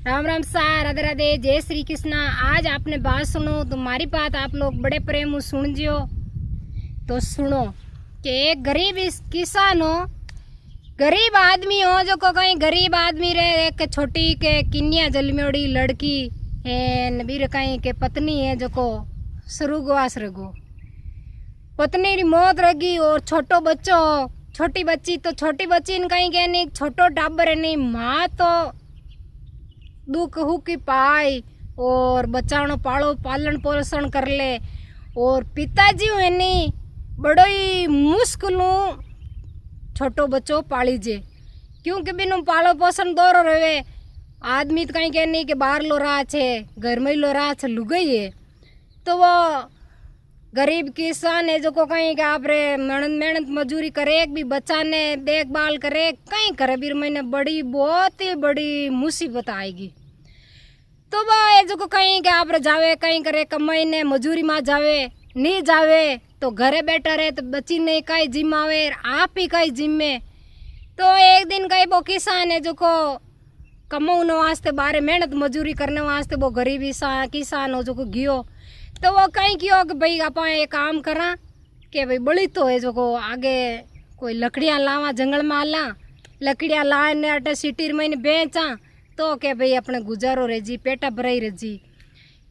राम राम सा, राधे राधे, जय श्री कृष्णा। आज आपने बात सुनो तो मारी बात आप लोग बड़े प्रेम सुन जियो। तो सुनो कि एक गरीब किसान हो, गरीब आदमी हो, जो को कहीं गरीब आदमी रे एक छोटी के किन्या जलमियोड़ी लड़की है, बीर कहीं के पत्नी है, जो को स्वर्गवास रगो पत्नी री मौत रगी और छोटो बच्चो हो, छोटी बच्ची। तो छोटी बच्ची ने कहीं के नहीं, छोटो टाबर है नहीं, माँ तो दुख हुकी पाई और बचानो पालो पालन पोषण कर ले, और पिताजी है नहीं बड़ो ही मुश्किलों छोटो बच्चो पाली जे, क्योंकि बिनु पालो पोषण दोरो रहे। आदमी तो कहीं कहनी कि बाहर लो रहा छे, घर में लो रहा छे, लुगाई है। तो वो गरीब किसान है जो को कहीं कि आप रे मेहनत मजूरी करे, एक भी बच्चा ने देखभाल करे, कहीं करे बीर मैंने बड़ी बहुत ही बड़ी मुसीबत आएगी। तो वो जो को कहीं कि आप रे जावे, कहीं करे कमाई ने मजूरी में जावे, नहीं जावे तो घरे बैठा रहे, तो बच्ची ने कई जिम आवे, आप ही कई जिम में। तो एक दिन कई वो किसान है जो को कमाने वास्ते बाहर मेहनत मजूरी करने वास्ते वो गरीब किसान हो जो को गियो। तो वो कहीं कियो कि भाई आप ये काम करा कि भाई बड़ी तो है जो को आगे कोई लकड़ियाँ लावा, जंगल में आला लकड़ियाँ लाने अटे सिटी में बेचा, तो के भाई अपने गुजारो रह जी, पेटा भराई रह जी।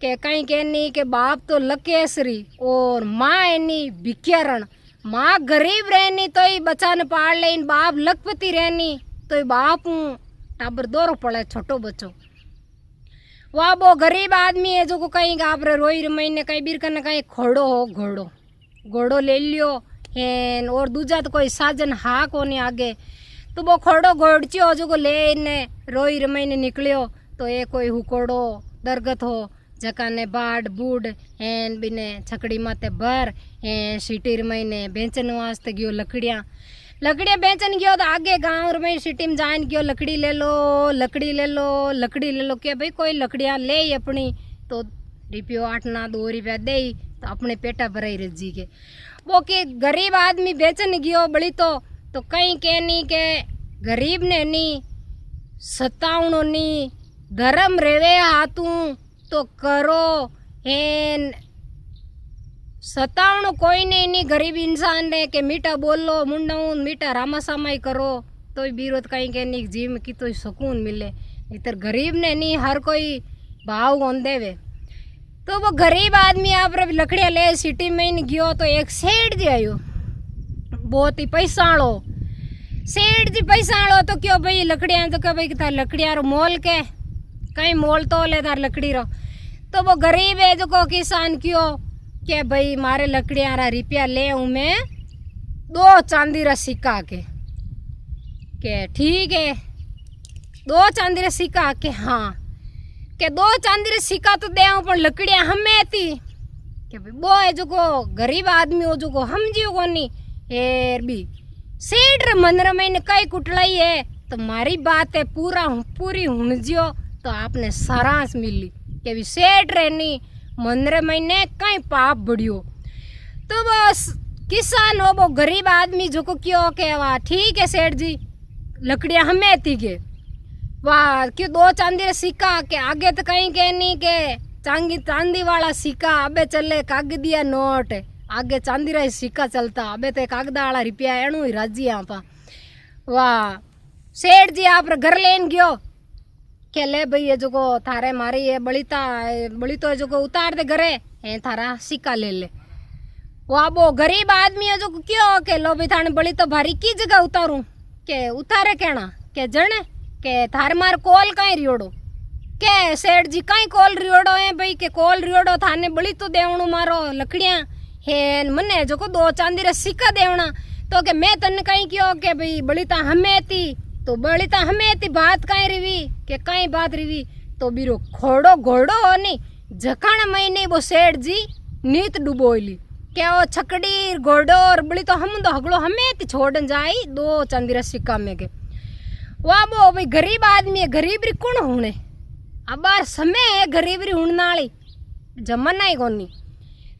के कहीं कहनी के बाप तो लकेसरी और माँ एनी भिख्यारण, माँ गरीब रहनी तो ही बच्चा ने पाल ले, बाप लखपति रहनी तो बाप टाबर दोरो पड़े छोटो बच्चो। वह वो गरीब आदमी है जो को कहीं आप रोई महीने कहीं बीर करने कहीं घोड़ो हो, घोड़ो ले लियो है, और दूजा तो कोई साजन हा को नहीं आगे। तो वो घोड़ो घोड़चियो जो को ले ने रोई महीने निकलियो। तो ये कोई हुकोड़ो दरगत हो जका ने बाढ़ बूढ़ हैन बिने छकड़ी माते भर है, सिटी महीने बेचन वास्ते गयो लकड़ियाँ बेचन गयो। तो आगे गाँव में सिटी में जान गयो, लकड़ी ले लो के भाई कोई लकड़ियाँ ले अपनी, तो रुपयो 8-9 रुपया दे तो अपने पेटा भराई रह जी के। वो के गरीब आदमी बेचन गयो बड़ी तो कहीं कहनी के गरीब ने नहीं सतावनो नहीं, धर्म रेवे हाथू तो करो हेन, सतावनो कोई नहीं गरीब इंसान ने के मीठा बोलो मुंडा मीठा रामा सामाई करो तो बीरोत कहीं कहनी जीव में की तो सुकून मिले, इतर गरीब ने नहीं हर कोई भाव कौन देवे। तो वो गरीब आदमी आप लकड़ियाँ ले सिटी में ही गयो। तो एक सेठ जी आयो, बहुत ही पैसाड़ो सेठ जी पैसाड़ो। तो क्यों भाई लकड़ियाँ, तो क्या भाई तार लकड़ियाँ रो मोल के कहीं मोल तो ले तार लकड़ी रो। तो वो गरीब है जो को किसान क्यों के भाई मारे लकड़ियाँ रा रुपया ले मैं 2 चांदी रा सिक्का के ठीक है, 2 चांदी रा सिक्का के हाँ के 2 चांदी रा सिक्का तो दे पर लकड़ियाँ हमें थी के भाई वो है जो को गरीब आदमी हो जो को हम जियो को नहीं हेर भी सेठ रे मन रे मैंने कई कुटलाई है। तो मारी बात है पूरी हुन जियो तो आपने सरांस मिली के भी सेठ रे नहीं मन रे मैंने कई पाप बढ़ियो। तो बस किसान हो वो गरीब आदमी जो को क्यों के वाह ठीक है सेठ जी लकड़ियाँ हमें थी के वाह क्यों 2 चांदी रे सिक्का के आगे तो कहीं के नहीं के चांदी वाला सिक्का अबे चले कागदिया नोट, आगे चांदी रा सिक्का चलता, अबे तो कागदा वाला रुपया एणु ही राजी आप। वाह सेठ जी आप घर लेन गयो के ले भाई ये जो को थारे मारी है बड़ी तो जो को उतार दे घरे है थारा सिक्का ले। वाह वो गरीब आदमी है जो क्यों के लो भाई थाने बड़ी तो भारी की जगह उतारूं के उतारे कहना के जने के थार मार कोल कहीं रियोड़ो के सेठ जी कहीं कोल रियोड़ो है भाई के कोल रियोड़ो थाने बड़ी तो देवणु मारो लकड़ियाँ है मने जो को 2 चांदी रा सिक्का देवना। तो के मैं तने कहीं क्यों के भाई बड़ी ता हमें थी तो बड़ी ता हमें थी बात कहीं रिवी के कहीं बात रिवी। तो बीरो घोड़ो हो नहीं जखाना महीने वो सेठ जी नीत डुबोली क्या वो छकड़ी घोड़ो और बड़ी तो हम तो हगड़ो हमें थी छोड़न जाई 2 चांदी रा सिक्का में के। वाह वो भाई गरीब आदमी है, गरीबरी कौन होने अब बार समय है गरीबरी हुणनाली जमाना ही कोनी।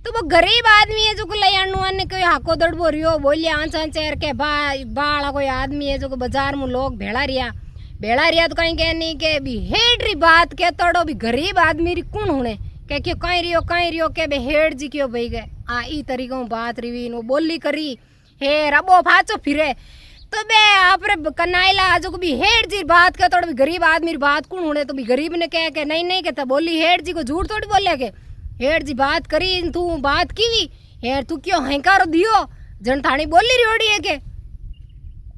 तो वो गरीब आदमी है जो को लयानु कोई हाको दड़बो रियो बोलिया आंचा के भाई बाला कोई आदमी है जो को बाजार में लोग भेड़ा रिया भेड़ा रिया तो कहीं कह नहीं के भी हेड री बात के तोड़ो भी गरीब आदमी री कौन होने के क्यों कहीं रियो के बे हेड जी क्यों भाई गए आ ई तरीकों बात रही वो बोली करी हे रबो फाचो फिरे तो बे आपरे कनाइला जो भी हेड जी बात के तोड़ भी गरीब आदमी री बात कौन होने तो भी गरीब ने कह के नहीं कहता बोली हेड जी को झूठ थोड़ी बोले के हेड जी बात करी तू बात की हेर तू क्यों हैंकारो दियो जन थानी बोली रियोड़ी है के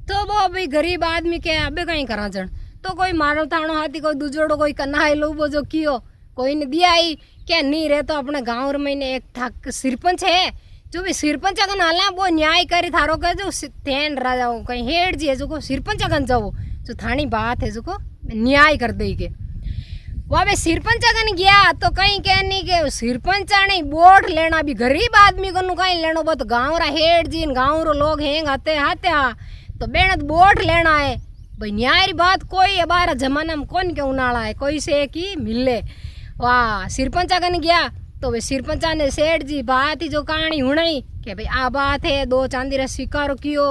तो वो भाई गरीब आदमी के अबे कहीं करा जन तो कोई मारो थानो हाथी कोई दूजोड़ो कोई कन्हाई लो वो जो कियो कोई ने दिया आई क्या नहीं रहे तो अपने गाँव में एक थक सिरपंच है जो भी सिरपंच अगन हाला वो न्याय करे थारो के जो तेन रह जाओ कहीं हेड जी है जो को सिरपंच अगन जाओ जो थानी बात है जो को न्याय कर दे के वहाँ पे सिरपंच अगन गया तो कहीं कहनी के सिरपंच ने वोट लेना भी गरीब आदमी को कहीं लेनो बहुत गाँव रा हेड जी गाँव रो लोग हैं आते हाथे हाँ तो बेनत वोट लेना है भाई न्याय री बात कोई हमारा जमाना में कौन के उनाला है कोई से की मिले वाह सिरपंच अगन गया तो वे सिरपंचा ने सेठ जी बात ही जो कहानी हुई कि भाई आ बात है 2 चांदी रा स्वीकार कियो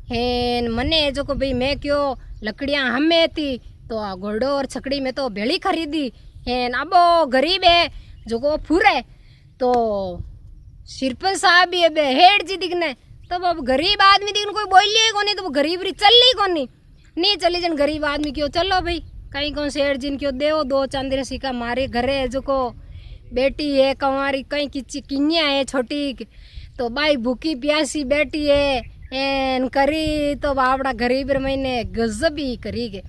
हेन मने जो को भाई मैं क्यों लकड़ियां हमें थी तो आ घोड़ो और छकड़ी में तो भेड़ी खरीदी हेन अब गरीब है जो को फूरे तो सिरपंच साहब भी है हेड जी दिखने तो अब गरीब आदमी दिखने कोई बोलिए कोनी तो वो गरीब री चली कोनी नहीं चली जन गरीब आदमी क्यों चलो भाई कहीं कौन सेठ जी क्यों दे 2 चांदी रा सिक्का मारे घरे जो को बेटी है कंवारी कहीं किची किन्या है छोटी तो भाई भूखी प्यासी बेटी है एन करी तो बावड़ा गरीब महीने गजब ही करी के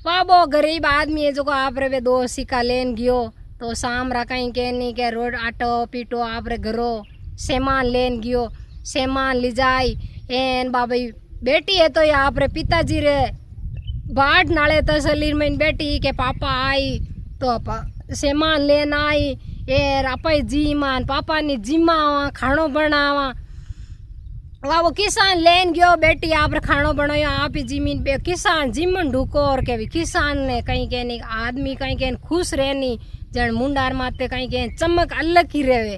वाह वो गरीब आदमी है जो को आप रे 2 सिक्का लेन गयो तो शाम रा कहीं के नहीं के रोड आटो पीटो आप रे घरो सामान लेन गयो सामान ले जाई एन बाबा बेटी है तो ये आप रे पिताजी रे बाट नाले तसलीर में बेटी के पापा आई तो सामान लेन आई एर आप जी मान पापा ने जिमावा खाणो बनावा वाह वो किसान लेन गयो बेटी आप खाणो बनायो आप ही जिमीन पे किसान जिमन ढूको और के भी किसान ने कहीं कहने आदमी कहीं कहने खुश रहनी जन मुंडार माते कहीं कहने चमक अलग ही रहे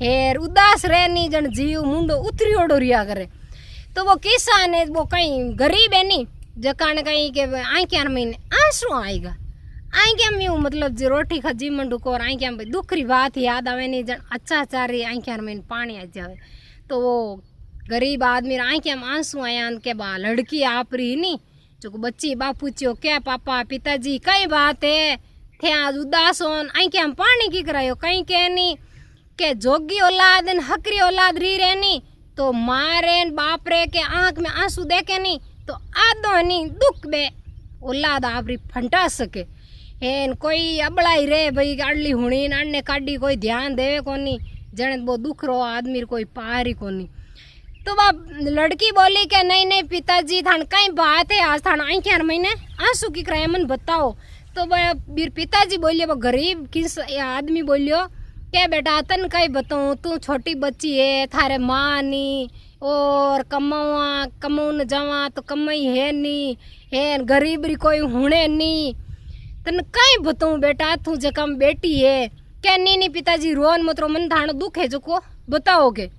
हेर उदास रहनी जन जीव मुंडो उतरी ओडो रिया करे तो वो किसान है वो कहीं गरीब है नहीं जकाने कहीं के आई क्या महीने आंसू आएगा आई क्या मैं मतलब जो रोटी खजी मंडू को आई क्या दुख री बात याद आवे नहीं जन अच्छा चारी आई क्या महीने पानी आ जावे तो वो गरीब आदमी आई क्या आंसू आया के बा लड़की आप रही नहीं जो बच्ची बा पूछो क्या पापा पिताजी कई बात है थे आज उदास हो आई क्या पानी की करायो कहीं के नहीं के जोगी औलाद हकरी औलाद री रहनी तो मारे बाप रे के आंख में आंसू देखे नहीं तो आदो नहीं दुख बे औलाद आप री फंटा सके हेन कोई अबड़ाई रे भाई अड़ली हुणी अड़ने काटी कोई ध्यान देवे कोनी जने वो दुख रो आदमी कोई पार ही कोनी तो बाप लड़की बोली के नहीं पिताजी थान कई बात है आज थान आई क्या महीने आंसू की कराए मन बताओ तो बीर पिताजी बोलिए वो गरीब किस आदमी बोलियो क्या बेटा तन कई बताऊँ तू छोटी बच्ची है थारे माँ नी और कमाऊन जावा तो कमाई है नी है गरीब री कोई हुणे नी तन कई बताऊँ बेटा तू जकम बेटी है क्या नहीं पिताजी रोन मतरो मन थानो दुख है जो को बताओगे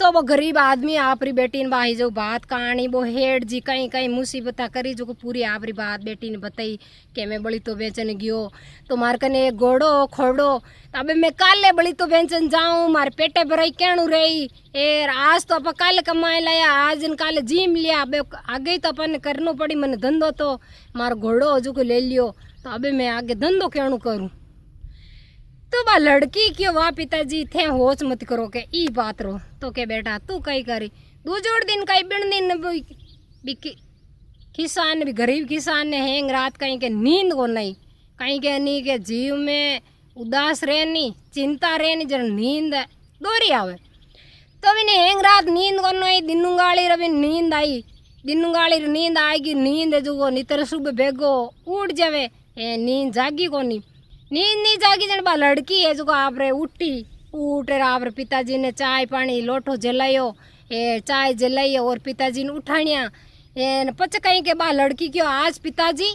तो वो गरीब आदमी आपरी बेटी ने बाही जो बात कहानी वो हेड जी कहीं कहीं मुसीबत करी जो को पूरी आपरी बात बेटी ने बताई कि मैं बड़ी तो बेचन गयो तो मार कने घोड़ो खोड़ो अबे मैं काले बड़ी तो बेचन जाऊँ मारे पेटे भराई कहणु रही एर आज तो अपन काले कमाए लाया आज इन काले जीम लिया अबे आगे तो अपन करनो पड़ी मैंने धंधो तो मारो घोड़ो जो को ले लियो तो अबे मैं आगे धंधो कहणु करूँ तो बा लड़की क्यों वाह पिताजी थे होश मत करो के ई बात रो तो के बेटा तू कई करी दूजोड़ दिन कई बिन दिन किसान भी गरीब किसान ने हैंग रात कहीं के नींद को नहीं कहीं के नहीं के जीव में उदास रहनी चिंता रहनी जन नींद दोरी आवे तो भी हैंग रात नींद को नहीं दिनुगाड़ी रवि नींद आई दिनुगाड़ी नींद आएगी नींद जो नितर सुबह भेगो उठ जावे नींद जागी को नींद नहीं जागी जन बा लड़की है जो आप रे उठी उठ रे आप रे पिताजी ने चाय पानी लोटो जलायो चाय जलाइयो और पिताजी ने उठाणिया पच कहीं के बा लड़की क्यों आज पिताजी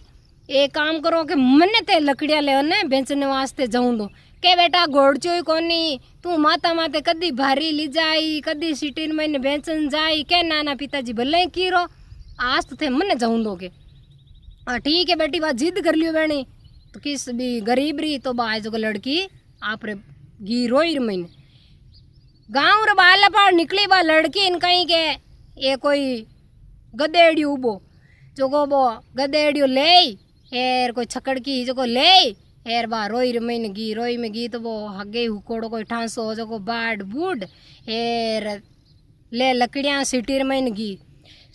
एक काम करो कि मने ते लकड़िया ले ने बेचने वास्ते जाऊं दो के बेटा घोड़चो ही कोनी तू माता माते कदी भारी ली जाई कदी सिटी में बेचन जाई के नाना पिताजी भले कीरो आज तो थे मने जाऊं दोगे ठीक है बेटी बा जिद कर लियो बेणी तो किस भी गरीब री तो बा जो लड़की आप रे घी रोई रमीन गाँव रे बाल पार निकली बा लड़की इन कहीं के ये कोई गदेड़ियो उबो जो को बो गदेड़ियो ले एर कोई छकड़ की जो को ले एर बा रोई रमीन घी रोई में घी तो वो हगे हुकोड़ो कोई ठांसो जो को बाड बूड एर ले लकड़ियाँ सिटी रमीन घी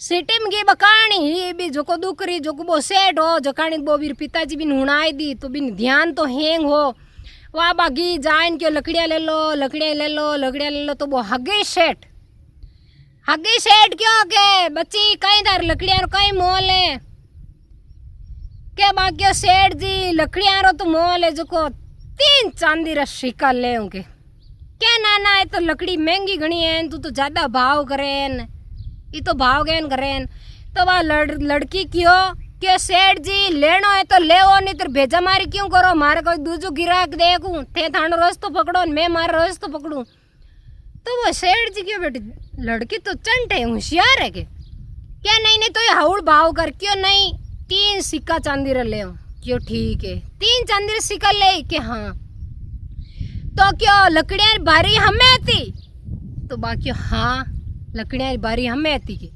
सिटी में घी बकानी ही भी जो को दुकरी जो को बो सेठ हो जो कानी बो भी पिताजी भी नुनाई दी तो भी ध्यान तो हेंग हो वाह बागी जाइन क्यों लकड़ियाँ ले लो लकड़ियाँ ले लो लकड़ियाँ ले लो तो वो हगे सेठ क्यों के बच्ची कहीं तार लकड़ियाँ कहीं मोल है क्या बाकी सेठ जी लकड़ियाँ रो तो मोल है जो को 3 चांदी रा सिक्का ले होंगे क्या नाना है तो लकड़ी महंगी घनी है तू तो ज्यादा भाव करेन ये तो भाव गैन करेन तो वह लड़की क्यों सेठ जी लेनो है तो ले नहीं तो भेजा मारी क्यों करो मारे कोई दूजो गिराक देखूं थे थानो रास्तो पकड़ो मैं मारा रास्तो पकड़ूं तो वो सेठ जी क्यों बेटी लड़की तो चंट है होशियार है के क्या नहीं तो ये हाउल भाव कर क्यों नहीं 3 सिक्का चांदी रे ले क्यों ठीक है 3 चांदी रे सिक्का ले के हाँ तो क्यों लकड़ियाँ भारी हमें थी तो बाकी हाँ लकड़ियाँ भारी हमें थी के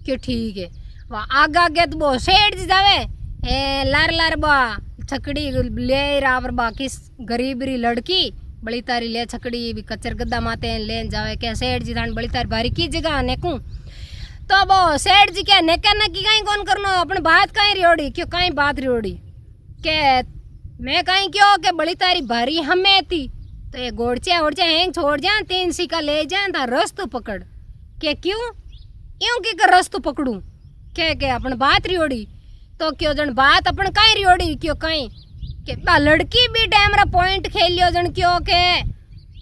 क्यों ठीक है वह आगे तो वो सेठ जी जावे ए लार बा छकड़ी ले रहा बा किस गरीब री लड़की बड़ी तारी ले छकड़ी भी कच्चर गद्दा माते ले जावे क्या सेठ जी थान बड़ी तारी भारी की जगह नेकू तो वो सेठ जी क्या नेका न की कहीं कौन करनो अपने बात कहीं रियोड़ी क्यों कहीं बात रियोड़ी के मैं कहीं क्यों के बड़ी तारी भारी हमें थी तो ये गोड़चे ओड़चे हैंग छोड़ जा 3 सिक्का ले जा था रस्तो पकड़ के क्यों यूं की कर रस्तो पकड़ू के अपन बात रियोड़ी तो क्यों जन बात अपन कहीं रियोड़ी क्यों कहीं के लड़की भी टाइम रा पॉइंट खेलियो जन क्यों के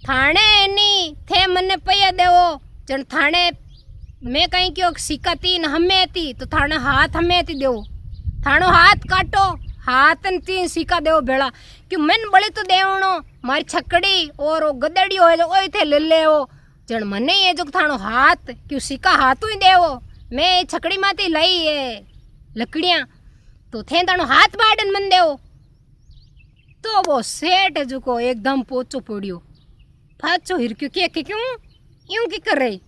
थाने नहीं थे मने पैया देवो जन थाने मैं कहीं क्यों सिक्का 3 हमें थी तो थाने हाथ हमें थी देवो थानो हाथ काटो हाथ 3 सिक्का देवो भेड़ा क्यों मन बड़ी तो देवनो मारी छकड़ी और वो गदड़ी हो जो ओए थे ले ले वो जन मने ये जो थानो हाथ क्यों सिक्का हाथू ही देवो मैं छकड़ी माती लाई है लकड़ियाँ तो थे थानो हाथ बाडन मन देवो तो वो सेठ जो को एकदम पोचो पड़ियो फाचो हिरक्यो के क्यों यूं की कर रही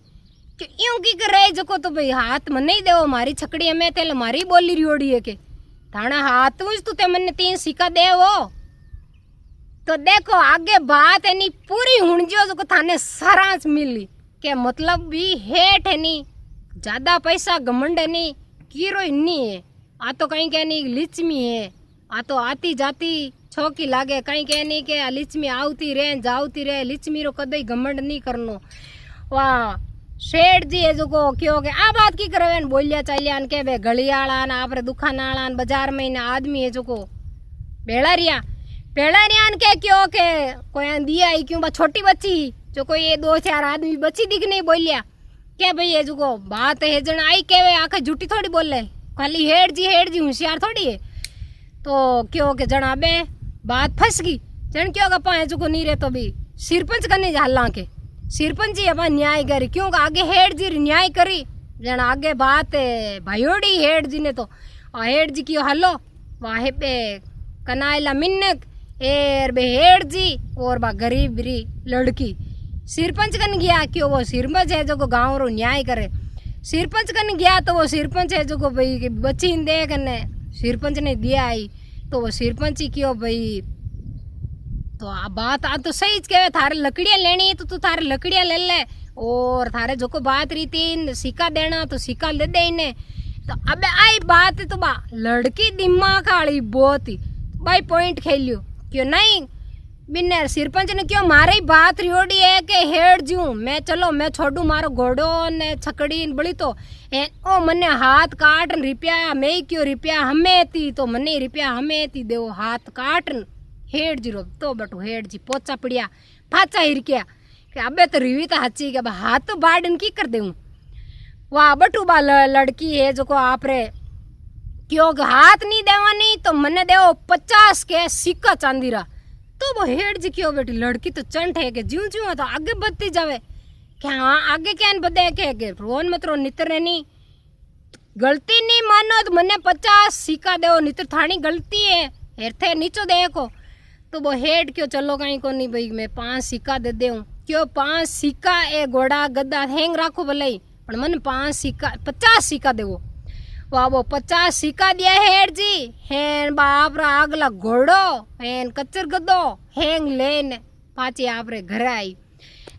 कि यूं की कर रही जो को तो भाई हाथ मन नहीं देवो मारी छकड़ी में तेल मारी बोली रियोड़ी है के थाना हाथ में तू ते मन 3 सिक्का देवो तो देखो आगे बात है नी पूरी हुण जो को थाने सरांच मिली के मतलब भी हेठ है नी ज्यादा पैसा घमंड है नी कीरो इन्नी है आ तो कहीं कह नहीं लिचमी है आ तो आती जाती छोकी लागे कहीं कह नहीं के लिचमी आवती रहे जावती रहे लिचमी रो कदई घमंड नहीं करनो वाह सेठ जी है जो को क्यों के आ बात की करे बोलिया चालिया के बे गलियाला ना आपरे दुकान आला बाजार में ना आदमी है जो को भेड़ारिया के क्यों के कोई दिया ही क्यों बा छोटी बच्ची जो कोई ये 2-4 आदमी बच्ची दिख नहीं बोलिया क्या भाई ये जो को बात है जन आई के वे आंखें झूठी थोड़ी बोले खाली हेड जी होशियार थोड़ी है तो क्यों के जन अबे बात फंस गई जन क्यों का पाए जो को नहीं रहे तो भी सिरपंच करने जाला के सिरपंच जी अपन न्याय करी क्यों आगे हेड जी न्याय करी जन आगे बात है भाईयोड़ी हेड जी ने तो हेड जी क्यों हलो वाहे पे कनाइला मिन्नक एर बे हेड जी और बा गरीब री लड़की सिरपंच कन गया क्यों वो सिरपंच है जो को गाँव रो न्याय करे सिरपंच कन गया तो वो सिरपंच है जो को भाई बच्ची दे कने सिरपंच ने दिया आई तो वो सिरपंच ही क्यों भाई तो बात आ तो सही कहे थारे लकड़ियाँ लेनी है तो तू थारे लकड़ियाँ ले ले और थारे जो को बात रही थी सिक्का देना तो सिक्का ले दे इन्हें तो अबे आई बात है तो बा लड़की दिमाग आड़ी बहुत ही भाई पॉइंट खेलियो क्यों नहीं बिन्ने सिरपंच ने क्यों मारे बात रियोड़ी है कि हेड जूं मैं चलो मैं छोड़ू मारो घोड़ो ने छकड़ी बड़ी तो ओ मने हाथ काट रिपया मैं क्यों रिपया हमें थी तो मने रिपया हमें थी देव हाथ काट हेड जी रो तो बटू हेड जी पोचा पड़िया फाचा हिरकिया कि अबे तो रिवी तो हची के हाथ तो बाडन की कर देऊं वाह बटू बा लड़की है जो को आप रे क्यों हाथ नहीं देवा नहीं तो मने देव 50 के सिक्का चांदीरा तो वो हेड जी क्यों बेटी लड़की तो चंट है कि ज्यों ज्यों तो आगे बढ़ती जावे क्या हाँ आगे क्या बदे के रोन मत रो नितर नहीं गलती नहीं मानो तो मने 50 सिक्का दो, नहीं तो थानी गलती है हेरथे नीचो देखो। तो वो हेड क्यों चलो कहीं को नहीं भाई मैं 5 सिक्का दे दूँ, क्यों 5 सिक्का ए घोड़ा गद्दा हैंग राखो भले पण मन 5 सिक्का 50 सिक्का देवो। वाह वो 50 सिक्का दिया हेड जी। हेन बाप रा आगला घोड़ो हेन कच्चर गद्दो हैंग लेन पाची आप रे घरे आई।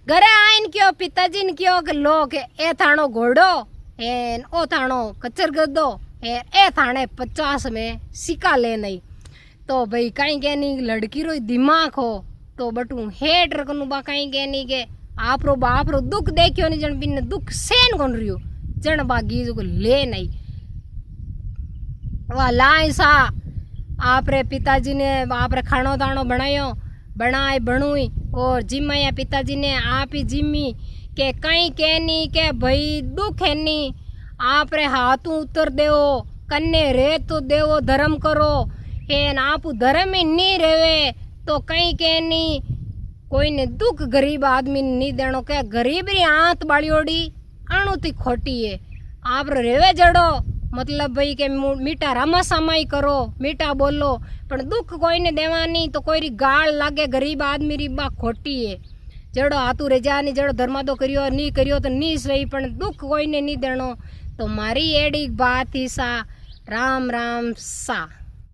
घरे आईन क्यों पिताजी ने क्यों कि लो के ए थाणो घोड़ो हेन ओ थाणो कच्चर गद्दो हे ए थाने 50 में सिक्का ले नहीं। तो भाई कहीं के नहीं लड़की रो दिमाग हो तो बटू हेड रखनु बा कहीं के नहीं के आप रो बाप रो दुख देखियो नहीं जन बिन दुख सेन कोन रियो जन बागी को ले नहीं। वाह लाई सा आप रे पिताजी ने आप रे खानो दानो बनायो बनाए बणुई और जिम्माया पिताजी ने आप ही जिम्मी के कहीं के नहीं के भाई दुख है नहीं आप रे हाथों उतर देओ कन्ने रे तो देवो धर्म करो हेन आप धर्म ही नहीं रेवे तो कहीं के नहीं कोई ने दुख गरीब आदमी नहीं देनो के गरीब री हाथ बाड़ियोड़ी अणुती खोटी है। आप रेवे जड़ो मतलब भाई के मीठा रामा सामाई करो मीठा बोलो पण दुख कोई ने देवा नहीं तो कोई री गाल लागे गरीब आदमी री बा खोटी है। जड़ो हाथू रेजा नहीं जड़ो धर्मादो करियो नहीं करियो तो नहीं सही पण दुख कोई ने नहीं देनो। तो मारी एड़ी बात ही सा राम राम सा।